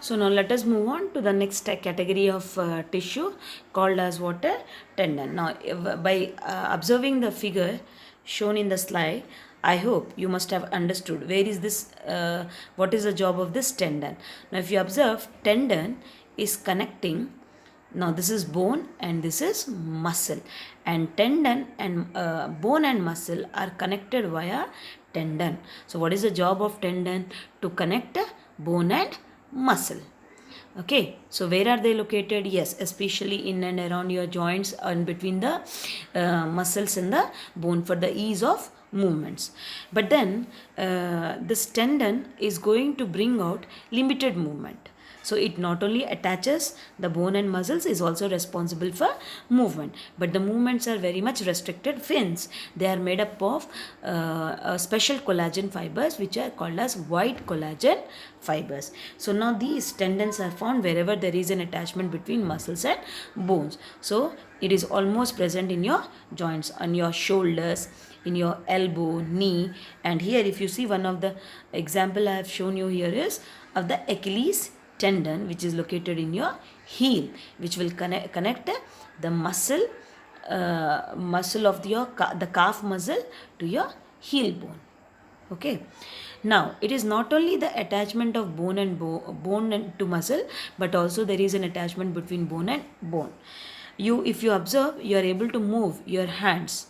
So now let us move on to the next category of tissue called as what a tendon. Now by observing the figure shown in the slide, I hope you must have understood where is this, what is the job of this tendon. Now if you observe, tendon is connecting. Now this is bone and this is muscle, and tendon and bone and muscle are connected via tendon. So what is the job of tendon? To connect bone and muscle. Okay, so where are they located? Yes, especially in and around your joints and between the muscles and the bone for the ease of movements. But then this tendon is going to bring out limited movement. So it not only attaches the bone and muscles, is also responsible for movement, but the movements are very much restricted fins. They are made up of special collagen fibers which are called as white collagen fibers. So now these tendons are found wherever there is an attachment between muscles and bones. So it is almost present in your joints, on your shoulders, in your elbow, knee, and here if you see, one of the example I have shown you here is of the Achilles tendon, which is located in your heel, which will connect the muscle of the calf muscle to your heel bone. Okay, now it is not only the attachment of bone and to muscle, but also there is an attachment between bone and bone. If you observe, you are able to move your hands,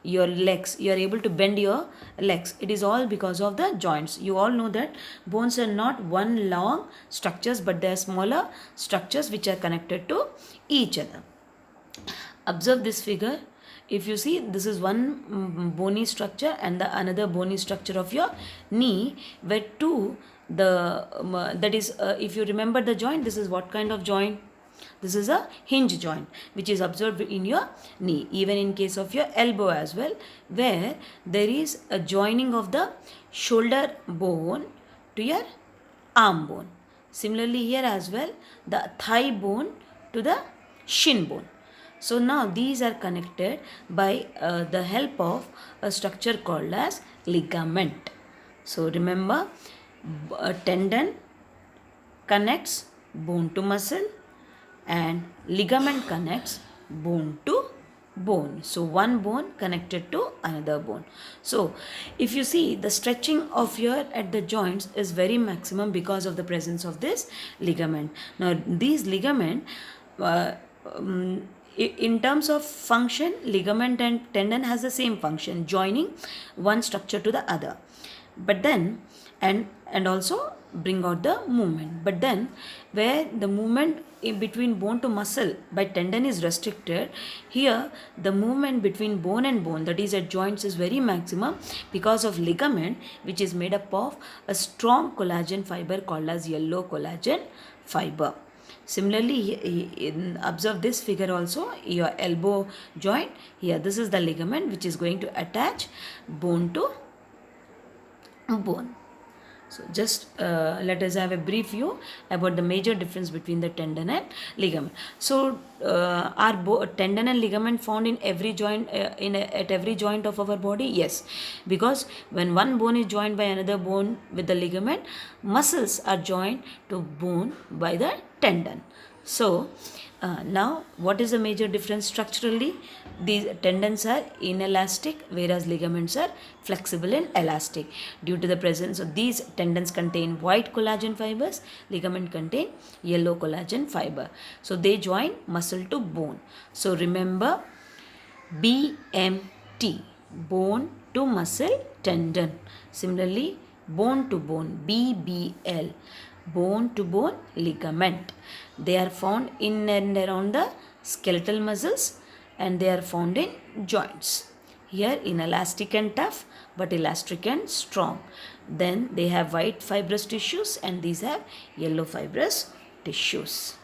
your legs, you are able to bend your legs. It is all because of the joints. You all know that bones are not one long structures, but they are smaller structures which are connected to each other. Observe this figure. If you see, this is one bony structure and the another bony structure of your knee, where two the that is if you remember the joint, this is what kind of joint? This is a hinge joint which is observed in your knee, even in case of your elbow as well, where there is a joining of the shoulder bone to your arm bone. Similarly here as well, the thigh bone to the shin bone. So now these are connected by the help of a structure called as ligament. So remember, a tendon connects bone to muscle and ligament connects bone to bone. So one bone connected to another bone. So if you see, the stretching of your at the joints is very maximum because of the presence of this ligament. Now these ligament in terms of function, ligament and tendon has the same function, joining one structure to the other, but then and also bring out the movement. But then where the movement in between bone to muscle by tendon is restricted, here the movement between bone and bone, that is at joints, is very maximum because of ligament, which is made up of a strong collagen fiber called as yellow collagen fiber. Similarly, observe this figure also, your elbow joint. Here, this is the ligament which is going to attach bone to bone. So just let us have a brief view about the major difference between the tendon and ligament. So are tendon and ligament found in every joint, at every joint of our body? Yes, because when one bone is joined by another bone with the ligament, muscles are joined to bone by the tendon. So now what is the major difference structurally? These tendons are inelastic, whereas ligaments are flexible and elastic. Due to the presence of these, tendons contain white collagen fibers, ligament contain yellow collagen fiber. So they join muscle to bone. So remember, BMT, bone to muscle tendon. Similarly, bone to bone, BBL, bone to bone ligament. They are found in and around the skeletal muscles, and they are found in joints. Here inelastic and tough, but elastic and strong. Then they have white fibrous tissues, and these have yellow fibrous tissues.